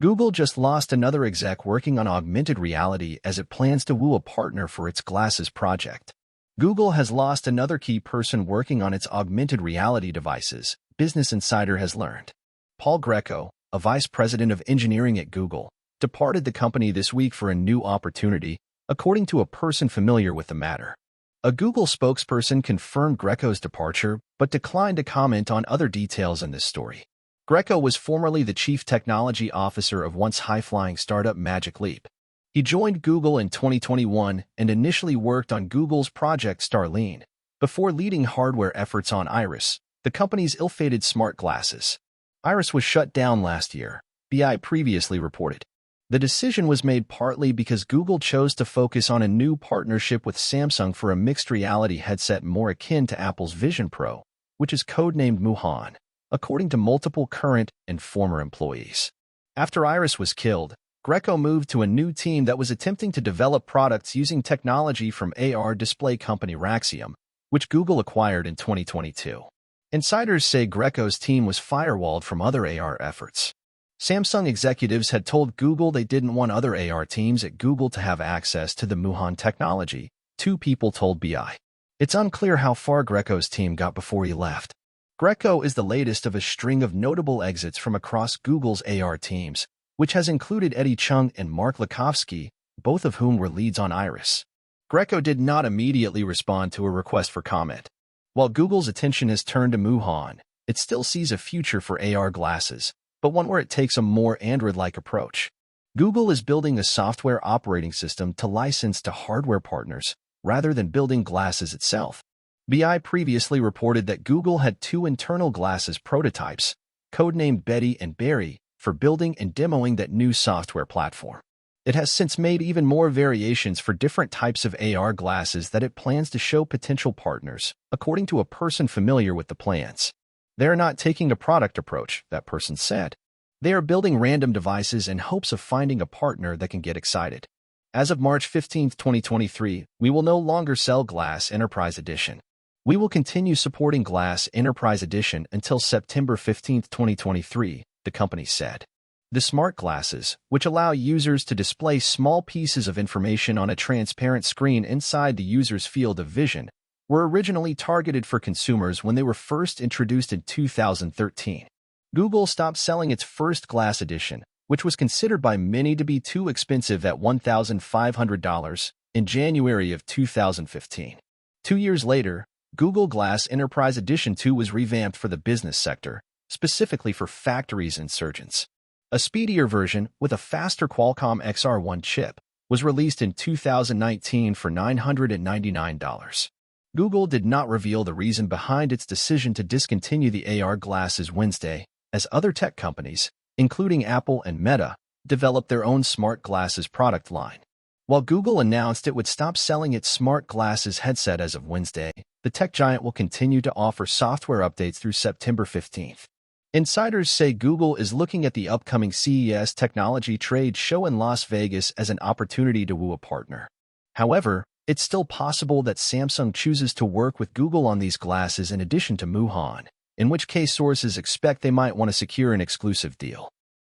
Google just lost another exec working on augmented reality as it plans to woo a partner for its glasses project. Google has lost another key person working on its augmented reality devices, Business Insider has learned. Paul Greco, a vice president of engineering at Google, departed the company this week for a new opportunity, according to a person familiar with the matter. A Google spokesperson confirmed Greco's departure, but declined to comment on other details in this story. Greco was formerly the chief technology officer of once high-flying startup Magic Leap. He joined Google in 2021 and initially worked on Google's Project Starline, before leading hardware efforts on Iris, the company's ill-fated smart glasses. Iris was shut down last year, BI previously reported. The decision was made partly because Google chose to focus on a new partnership with Samsung for a mixed reality headset more akin to Apple's Vision Pro, which is codenamed Muhan, according to multiple current and former employees. After Iris was killed, Greco moved to a new team that was attempting to develop products using technology from AR display company Raxium, which Google acquired in 2022. Insiders say Greco's team was firewalled from other AR efforts. Samsung executives had told Google they didn't want other AR teams at Google to have access to the Muhan technology, two people told BI. It's unclear how far Greco's team got before he left. Greco is the latest of a string of notable exits from across Google's AR teams, which has included Eddie Chung and Mark Lakovsky, both of whom were leads on Iris. Greco did not immediately respond to a request for comment. While Google's attention has turned to Muhan, it still sees a future for AR glasses, but one where it takes a more Android-like approach. Google is building a software operating system to license to hardware partners, rather than building glasses itself. BI previously reported that Google had two internal glasses prototypes, codenamed Betty and Barry, for building and demoing that new software platform. It has since made even more variations for different types of AR glasses that it plans to show potential partners, according to a person familiar with the plans. They are not taking a product approach, that person said. They are building random devices in hopes of finding a partner that can get excited. As of March 15, 2023, we will no longer sell Glass Enterprise Edition. We will continue supporting Glass Enterprise Edition until September 15, 2023, the company said. The smart glasses, which allow users to display small pieces of information on a transparent screen inside the user's field of vision, were originally targeted for consumers when they were first introduced in 2013. Google stopped selling its first Glass edition, which was considered by many to be too expensive at $1,500, in January of 2015. 2 years later, Google Glass Enterprise Edition 2 was revamped for the business sector, specifically for factories and surgeons. A speedier version, with a faster Qualcomm XR1 chip, was released in 2019 for $999. Google did not reveal the reason behind its decision to discontinue the AR glasses Wednesday, as other tech companies, including Apple and Meta, developed their own smart glasses product line. While Google announced it would stop selling its smart glasses headset as of Wednesday, the tech giant will continue to offer software updates through September 15th. Insiders say Google is looking at the upcoming CES technology trade show in Las Vegas as an opportunity to woo a partner. However, it's still possible that Samsung chooses to work with Google on these glasses in addition to Muhan, in which case sources expect they might want to secure an exclusive deal.